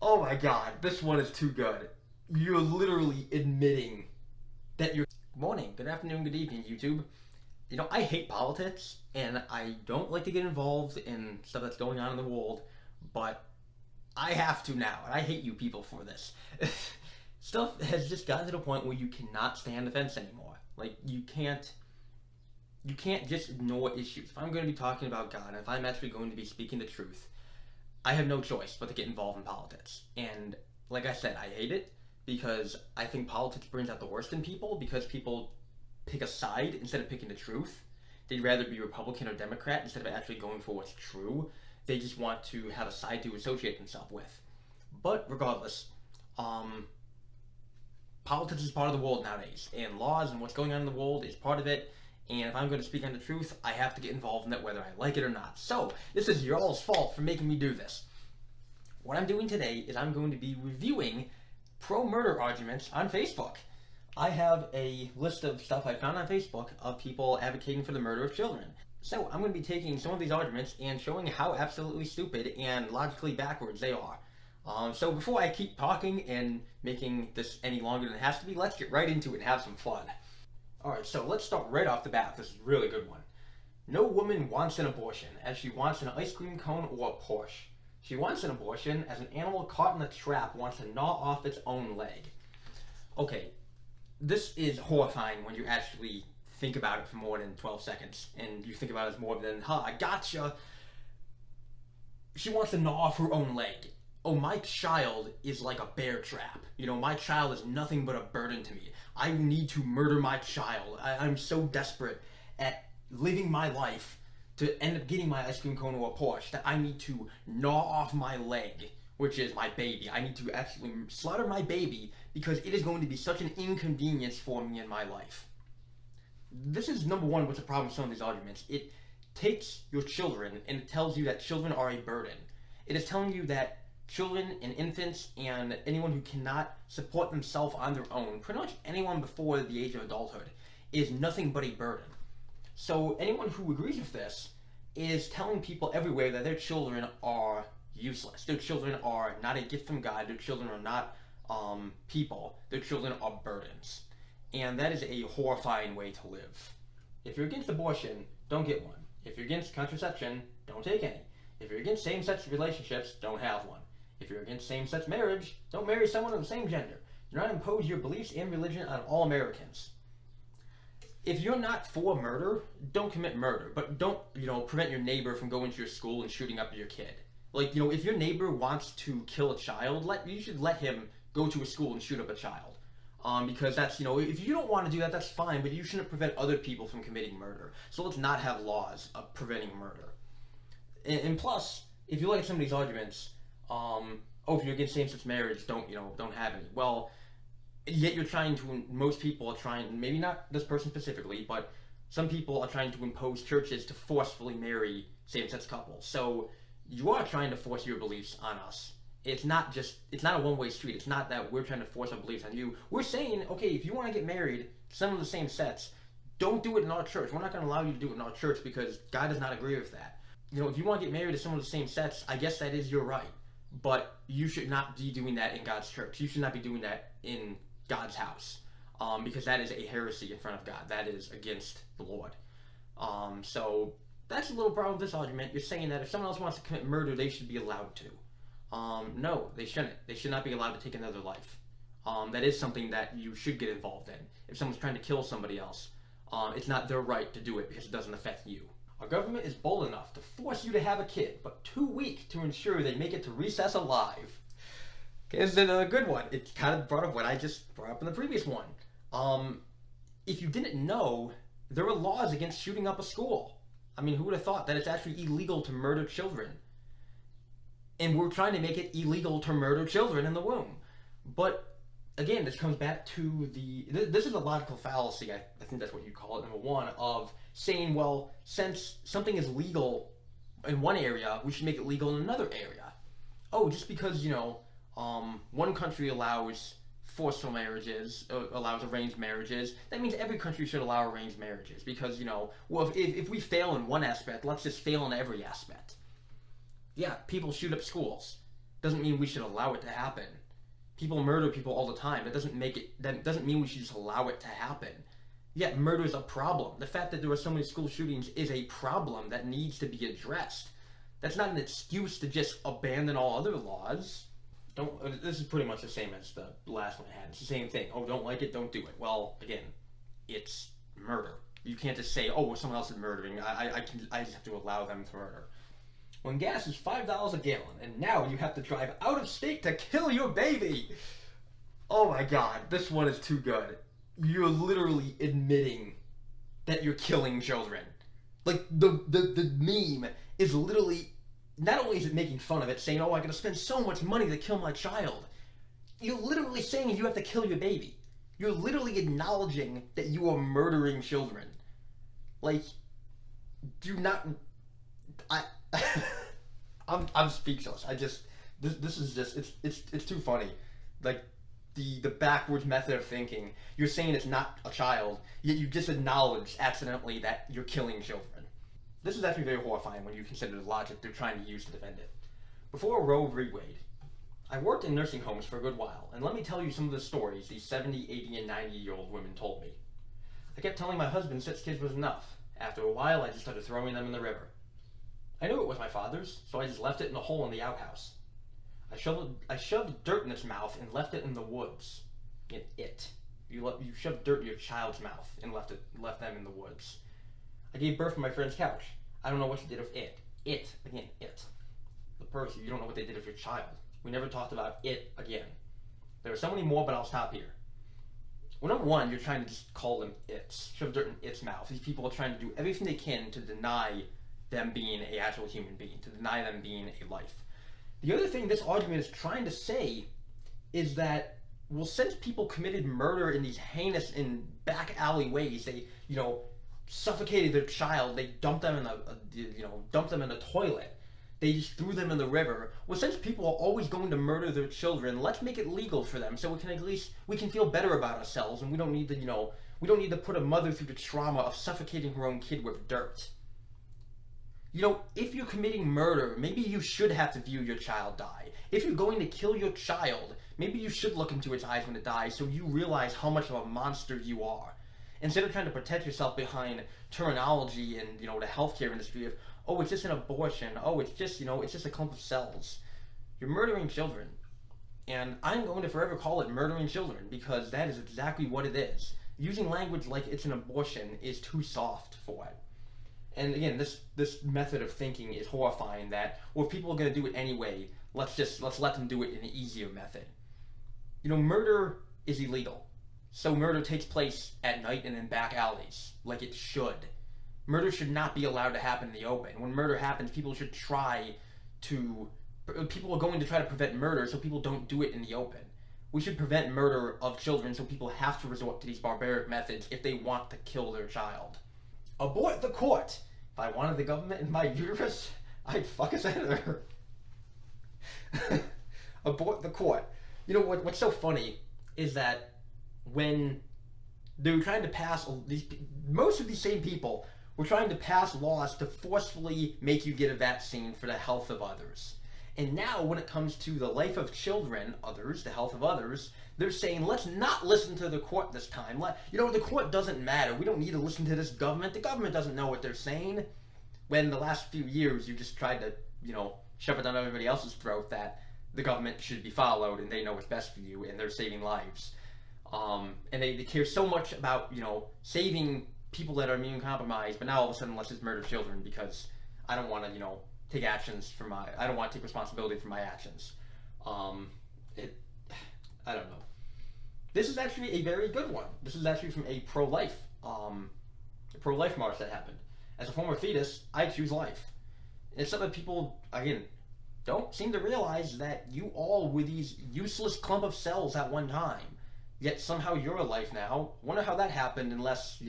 Oh my god, this one is too good. You're literally admitting that you're. Good morning, good afternoon, good evening, YouTube. You know, I hate politics, and I don't like to get involved in stuff that's going on in the world, but I have to now, and I hate you people for this. Stuff has just gotten to the point where you cannot stay on the fence anymore. Like, you can't just ignore issues. If I'm going to be talking about God, and if I'm actually going to be speaking the truth, I have no choice but to get involved in politics. And like I said, I hate it because I think politics brings out the worst in people because people pick a side instead of picking the truth. They'd rather be Republican or Democrat instead of actually going for what's true. They just want to have a side to associate themselves with. But regardless, politics is part of the world nowadays, and laws and what's going on in the world is part of it. And if I'm going to speak on the truth, I have to get involved in it whether I like it or not. So, this is your all's fault for making me do this. What I'm doing today is I'm going to be reviewing pro-murder arguments on Facebook. I have a list of stuff I found on Facebook of people advocating for the murder of children. So, I'm going to be taking some of these arguments and showing how absolutely stupid and logically backwards they are. So before I keep talking and making this any longer than it has to be, let's get right into it and have some fun. Alright, so let's start right off the bat. This is a really good one. No woman wants an abortion, as she wants an ice cream cone or a Porsche. She wants an abortion as an animal caught in a trap wants to gnaw off its own leg. Okay, this is horrifying when you actually think about it for more than 12 seconds, and you think about it as more than, I gotcha. She wants to gnaw off her own leg. Oh, my child is like a bear trap. You know, my child is nothing but a burden to me. I need to murder my child. I'm so desperate at living my life to end up getting my ice cream cone or a Porsche that I need to gnaw off my leg, which is my baby. I need to actually slaughter my baby because it is going to be such an inconvenience for me in my life. This is number one what's the problem with some of these arguments. It takes your children and it tells you that children are a burden. It is telling you that children and infants and anyone who cannot support themselves on their own, pretty much anyone before the age of adulthood, is nothing but a burden. So anyone who agrees with this is telling people everywhere that their children are useless. Their children are not a gift from God. Their children are not people. Their children are burdens. And that is a horrifying way to live. If you're against abortion, don't get one. If you're against contraception, don't take any. If you're against same-sex relationships, don't have one. If you're against same-sex marriage, don't marry someone of the same gender. Do not impose your beliefs and religion on all Americans. If you're not for murder, don't commit murder, but don't, prevent your neighbor from going to your school and shooting up your kid. Like, if your neighbor wants to kill a child, you should let him go to a school and shoot up a child. Because that's, if you don't want to do that, that's fine, but you shouldn't prevent other people from committing murder. So let's not have laws of preventing murder. And plus, if you like some of these arguments, if you're against same-sex marriage, don't have any. Well, yet most people are trying, maybe not this person specifically, but some people are trying to impose churches to forcefully marry same-sex couples. So you are trying to force your beliefs on us. It's not a one-way street. It's not that we're trying to force our beliefs on you. We're saying, okay, if you want to get married to someone of the same sex, don't do it in our church. We're not going to allow you to do it in our church because God does not agree with that. If you want to get married to someone of the same sex, I guess that is your right. But you should not be doing that in God's church. You should not be doing that in God's house. Because that is a heresy in front of God. That is against the Lord. So that's a little problem with this argument. You're saying that if someone else wants to commit murder, they should be allowed to. No, they shouldn't. They should not be allowed to take another life. That is something that you should get involved in. If someone's trying to kill somebody else, it's not their right to do it because it doesn't affect you. Our government is bold enough to force you to have a kid, but too weak to ensure they make it to recess alive. Okay, this is another good one. It kind of brought up what I just brought up in the previous one. If you didn't know, there are laws against shooting up a school. I mean, who would have thought that it's actually illegal to murder children? And we're trying to make it illegal to murder children in the womb. But again, this comes back to this is a logical fallacy, I think that's what you call it, number one, of saying, well, since something is legal in one area, we should make it legal in another area. Oh, just because, one country allows forceful marriages, allows arranged marriages, that means every country should allow arranged marriages. Because, well, if we fail in one aspect, let's just fail in every aspect. Yeah, people shoot up schools. doesn't mean we should allow it to happen. People murder people all the time. That doesn't mean we should just allow it to happen. Yet murder is a problem. The fact that there are so many school shootings is a problem that needs to be addressed. That's not an excuse to just abandon all other laws. This is pretty much the same as the last one I had. It's the same thing. Oh, don't like it, don't do it. Well, again, it's murder. You can't just say, oh, well, someone else is murdering. I just have to allow them to murder. When gas is $5 a gallon, and now you have to drive out of state to kill your baby. Oh my God, this one is too good. You're literally admitting that you're killing children. Like, the meme is literally, not only is it making fun of it, saying, oh, I gotta spend so much money to kill my child. You're literally saying you have to kill your baby. You're literally acknowledging that you are murdering children. Like, do not, I'm speechless. This is just, it's too funny. Like, the backwards method of thinking. You're saying it's not a child, yet you just acknowledge accidentally that you're killing children. This is actually very horrifying when you consider the logic they're trying to use to defend it. Before Roe v. Wade, I worked in nursing homes for a good while, and let me tell you some of the stories these 70, 80, and 90-year-old women told me. I kept telling my husband 6 kids was enough. After a while, I just started throwing them in the river. I knew it was my father's, so I just left it in a hole in the outhouse. I shoved dirt in its mouth and left it in the woods. You shoved dirt in your child's mouth and left them in the woods. I gave birth to my friend's couch. I don't know what you did with it. It. The person, you don't know what they did with your child. We never talked about it again. There are so many more, but I'll stop here. Well, number one, you're trying to just call them its. Shove dirt in its mouth. These people are trying to do everything they can to deny them being an actual human being, to deny them being a life. The other thing this argument is trying to say is that, well, since people committed murder in these heinous and back alley ways, they, suffocated their child, they dumped them in the toilet, they just threw them in the river. Well, since people are always going to murder their children, let's make it legal for them so we can feel better about ourselves, and we don't need to put a mother through the trauma of suffocating her own kid with dirt. If you're committing murder, maybe you should have to view your child die. If you're going to kill your child, maybe you should look into its eyes when it dies so you realize how much of a monster you are. Instead of trying to protect yourself behind terminology and, the healthcare industry of, oh, it's just an abortion, oh, it's just a clump of cells. You're murdering children. And I'm going to forever call it murdering children because that is exactly what it is. Using language like it's an abortion is too soft for it. And again, this method of thinking is horrifying that, well, if people are going to do it anyway, let's let them do it in an easier method. Murder is illegal. So murder takes place at night and in back alleys, like it should. Murder should not be allowed to happen in the open. When murder happens, people are going to try to prevent murder so people don't do it in the open. We should prevent murder of children so people have to resort to these barbaric methods if they want to kill their child. Abort the court. If I wanted the government in my uterus, I'd fuck a senator. Abort the court. What's so funny is that when they were trying to pass most of these same people were trying to pass laws to forcefully make you get a vaccine for the health of others. And now when it comes to the life of children, the health of others, they're saying, let's not listen to the court this time. The court doesn't matter. We don't need to listen to this government. The government doesn't know what they're saying. When the last few years you just tried to, shove it down everybody else's throat that the government should be followed and they know what's best for you and they're saving lives. And they care so much about, saving people that are immune compromised, but now all of a sudden let's just murder children because I don't want to, I don't want to take responsibility for my actions. I don't know. This is actually a very good one. This is actually from a pro-life march that happened. As a former fetus, I choose life. And it's something that people, again, don't seem to realize that you all were these useless clump of cells at one time. Yet somehow you're a life now. Wonder how that happened unless,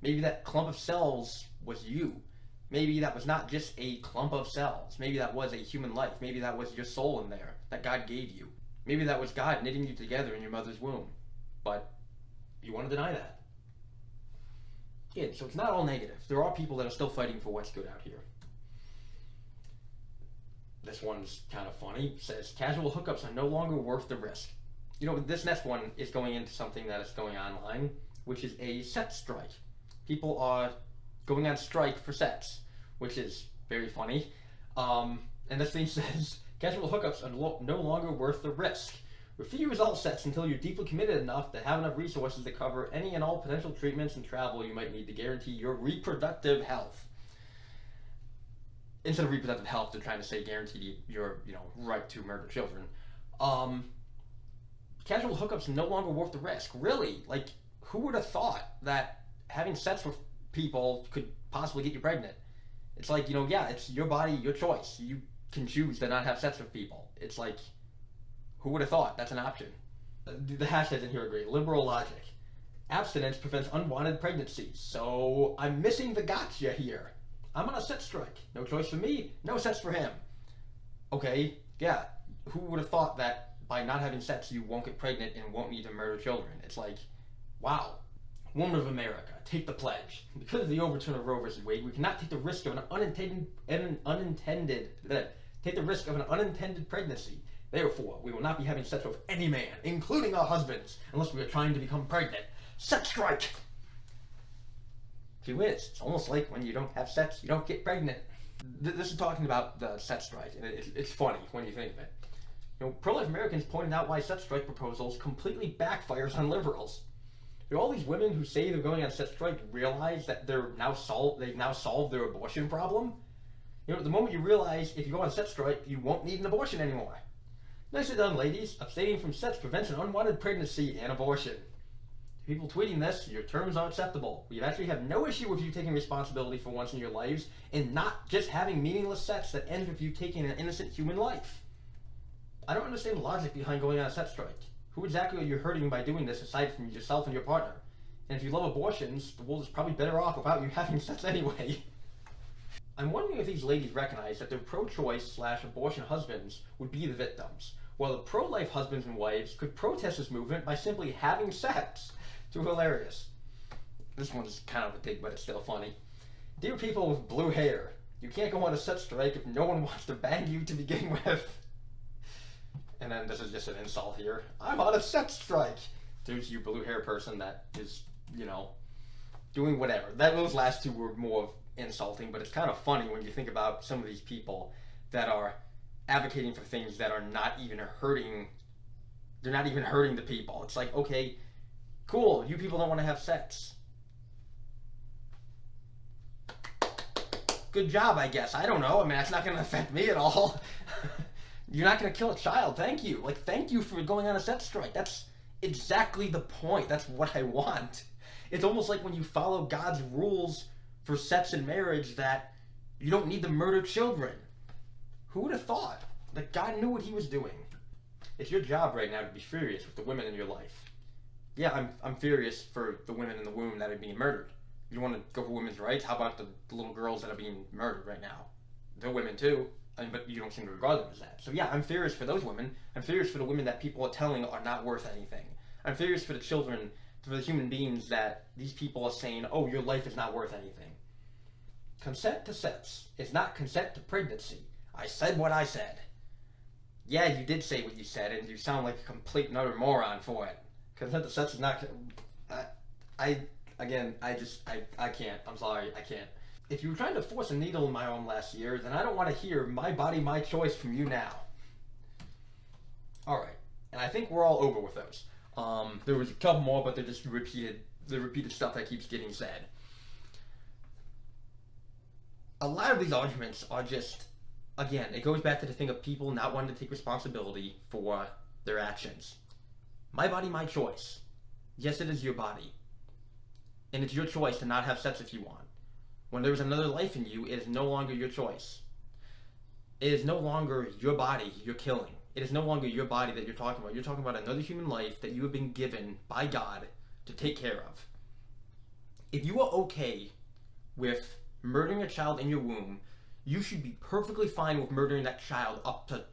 maybe that clump of cells was you. Maybe that was not just a clump of cells. Maybe that was a human life. Maybe that was your soul in there that God gave you. Maybe that was God knitting you together in your mother's womb. But you want to deny that. Yeah, so it's not all negative. There are people that are still fighting for what's good out here. This one's kind of funny. It says casual hookups are no longer worth the risk. You know, this next one is going into something that is going online, which is a sex strike. People are going on strike for sex, which is very funny. And this thing says casual hookups are no longer worth the risk. Refuse all sex until you're deeply committed enough to have enough resources to cover any and all potential treatments and travel you might need to guarantee your reproductive health. Instead of reproductive health, they're trying to say guarantee your, right to murder children. Casual hookups are no longer worth the risk. Really? Like, who would have thought that having sex with people could possibly get you pregnant? It's like, yeah, it's your body, your choice. You can choose to not have sex with people. It's like, who would have thought that's an option? The hashtags in here are great. Liberal logic. Abstinence prevents unwanted pregnancies. So I'm missing the gotcha here. I'm on a sex strike. No choice for me, no sex for him. Okay, yeah. Who would have thought that by not having sex you won't get pregnant and won't need to murder children? It's like, wow. Woman of America, take the pledge. Because of the overturn of Roe vs. Wade, we cannot take the risk of take the risk of an unintended pregnancy. Therefore, we will not be having sex with any man, including our husbands, unless we are trying to become pregnant. Sex strike! Gee whiz, it's almost like when you don't have sex, you don't get pregnant. This is talking about the sex strike, and it's funny when you think of it. Pro-life Americans pointed out why sex strike proposals completely backfires on liberals. Do all these women who say they're going on sex strike realize that they've now solved their abortion problem? The moment you realize if you go on sex strike, you won't need an abortion anymore. Nicely done, ladies. Abstaining from sex prevents an unwanted pregnancy and abortion. People tweeting this, your terms are acceptable. We actually have no issue with you taking responsibility for once in your lives and not just having meaningless sex that ends with you taking an innocent human life. I don't understand the logic behind going on a sex strike. Who exactly are you hurting by doing this aside from yourself and your partner? And if you love abortions, the world is probably better off without you having sex anyway. I'm wondering if these ladies recognize that their pro-choice / abortion husbands would be the victims, while the pro-life husbands and wives could protest this movement by simply having sex. Too hilarious. This one's kind of a dig, but it's still funny. Dear people with blue hair, you can't go on a sex strike if no one wants to bang you to begin with. And then this is just an insult here. I'm on a sex strike. There's you blue hair person that is, doing whatever. Those last two were more of insulting, but it's kind of funny when you think about some of these people that are advocating for things that are not even hurting. They're not even hurting the people. It's like, okay, cool, you people don't want to have sex. Good job, I guess. I don't know. I mean, that's not going to affect me at all. You're not going to kill a child. Thank you. Thank you for going on a sex strike. That's exactly the point. That's what I want. It's almost like when you follow God's rules for sex and marriage that you don't need to murder children. Who would have thought that God knew what he was doing? It's your job right now to be furious with the women in your life. Yeah, I'm furious for the women in the womb that are being murdered. You want to go for women's rights? How about the little girls that are being murdered right now? They're women too, but you don't seem to regard them as that. So yeah, I'm furious for those women. I'm furious for the women that people are telling are not worth anything. I'm furious for the children, for the human beings that these people are saying, oh, your life is not worth anything. Consent to sex is not consent to pregnancy. I said what I said. Yeah, you did say what you said, and you sound like a complete and utter moron for it. Consent to sex is not... I can't. I'm sorry, I can't. If you were trying to force a needle in my arm last year, then I don't want to hear my body, my choice from you now. Alright, and I think we're all over with those. There was a couple more, but they're just repeated stuff that keeps getting said. A lot of these arguments are just, again, it goes back to the thing of people not wanting to take responsibility for their actions. My body, my choice. Yes, it is your body. And it's your choice to not have sex if you want. When there is another life in you, it is no longer your choice. It is no longer your body you're killing. It is no longer your body that you're talking about. You're talking about another human life that you have been given by God to take care of. If you are okay with murdering a child in your womb, you should be perfectly fine with murdering that child up to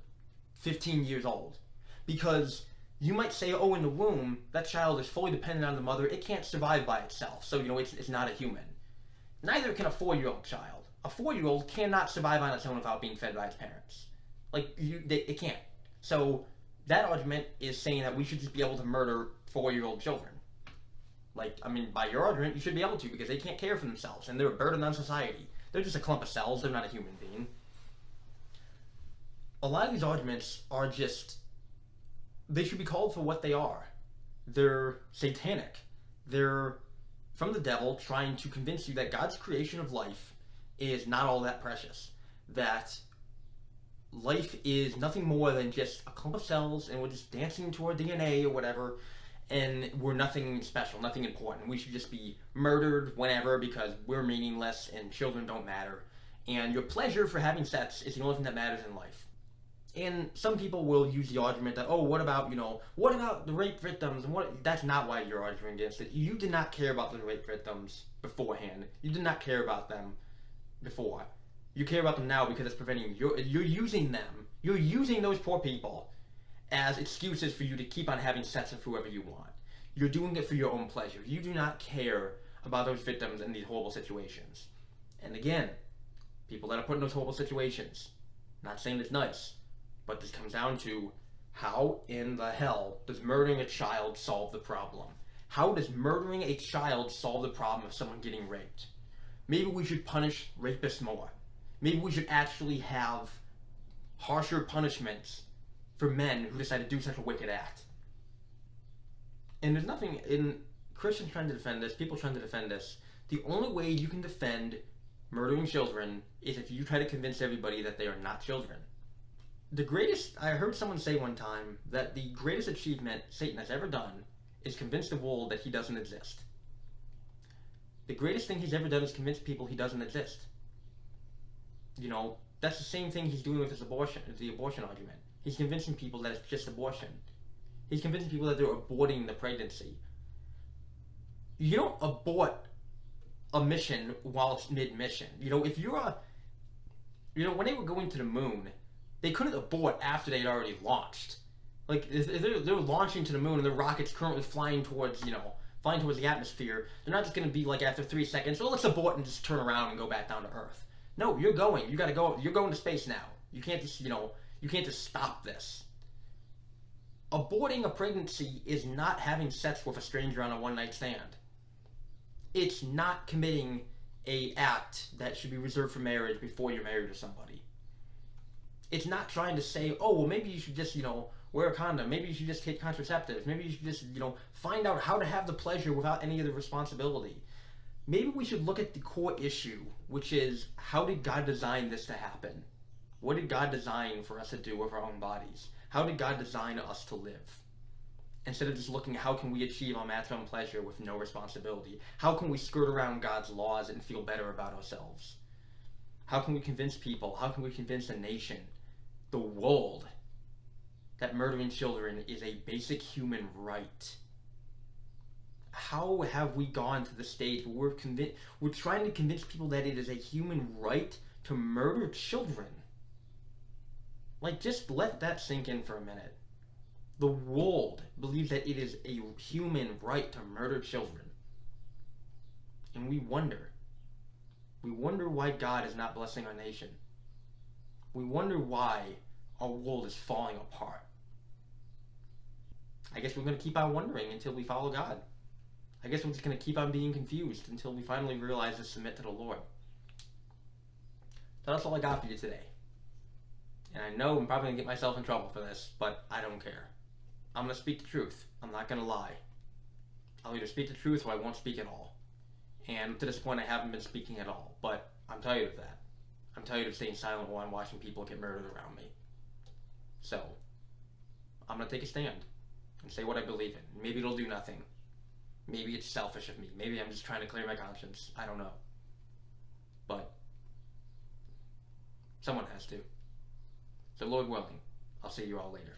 15 years old. Because you might say, oh, in the womb, that child is fully dependent on the mother. It can't survive by itself. So, it's not a human. Neither can a 4-year-old child. A 4-year-old cannot survive on its own without being fed by its parents. Like it can't. So that argument is saying that we should just be able to murder 4-year-old children. Like, I mean, by your argument, you should be able to because they can't care for themselves and they're a burden on society. They're just a clump of cells. They're not a human being. A lot of these arguments are just, they should be called for what they are. They're satanic. They're from the devil trying to convince you that God's creation of life is not all that precious. That life is nothing more than just a clump of cells and we're just dancing to our DNA or whatever, and we're nothing special, nothing important. We should just be murdered whenever because we're meaningless and children don't matter. And your pleasure for having sex is the only thing that matters in life. And some people will use the argument that, oh, what about the rape victims? And that's not why you're arguing against it. You did not care about the rape victims beforehand. You did not care about them before. You care about them now because it's preventing you. You're using them. You're using those poor people as excuses for you to keep on having sex with whoever you want. You're doing it for your own pleasure. You do not care about those victims in these horrible situations. And again, people that are put in those horrible situations, not saying it's nice, but this comes down to how in the hell does murdering a child solve the problem? How does murdering a child solve the problem of someone getting raped? Maybe we should punish rapists more. Maybe we should actually have harsher punishments for men who decide to do such a wicked act. And there's nothing in Christians trying to defend this, people trying to defend this. The only way you can defend murdering children is if you try to convince everybody that they are not children. I heard someone say one time that the greatest achievement Satan has ever done is convince the world that he doesn't exist. The greatest thing he's ever done is convince people he doesn't exist. That's the same thing he's doing with the abortion argument. He's convincing people that it's just abortion. He's convincing people that they're aborting the pregnancy. You don't abort a mission while it's mid-mission. If you're when they were going to the moon, they couldn't abort after they'd already launched. Like, if they're launching to the moon and the rocket's currently flying towards the atmosphere, they're not just going to be like after 3 seconds, let's abort and just turn around and go back down to Earth. No, you're going. You gotta go. You're going to space now. You can't just stop this. Aborting a pregnancy is not having sex with a stranger on a one-night stand. It's not committing a act that should be reserved for marriage before you're married to somebody. It's not trying to say, oh, well, maybe you should just, wear a condom. Maybe you should just take contraceptives. Maybe you should just, find out how to have the pleasure without any of the responsibility. Maybe we should look at the core issue, which is, how did God design this to happen? What did God design for us to do with our own bodies? How did God design us to live? Instead of just looking at how can we achieve our maximum pleasure with no responsibility? How can we skirt around God's laws and feel better about ourselves? How can we convince people? How can we convince a nation, the world, that murdering children is a basic human right? How have we gone to the stage where we're trying to convince people that it is a human right to murder children? Like, just let that sink in for a minute. The world believes that it is a human right to murder children. And we wonder. We wonder why God is not blessing our nation. We wonder why our world is falling apart. I guess we're going to keep on wondering until we follow God. I guess we're just going to keep on being confused until we finally realize to submit to the Lord. So that's all I got for you today. And I know I'm probably going to get myself in trouble for this, but I don't care. I'm going to speak the truth. I'm not going to lie. I'll either speak the truth or I won't speak at all. And to this point, I haven't been speaking at all, but I'm tired of that. I'm tired of staying silent while I'm watching people get murdered around me. So, I'm going to take a stand and say what I believe in. Maybe it'll do nothing. Maybe it's selfish of me. Maybe I'm just trying to clear my conscience. I don't know. But someone has to. So Lord willing, I'll see you all later.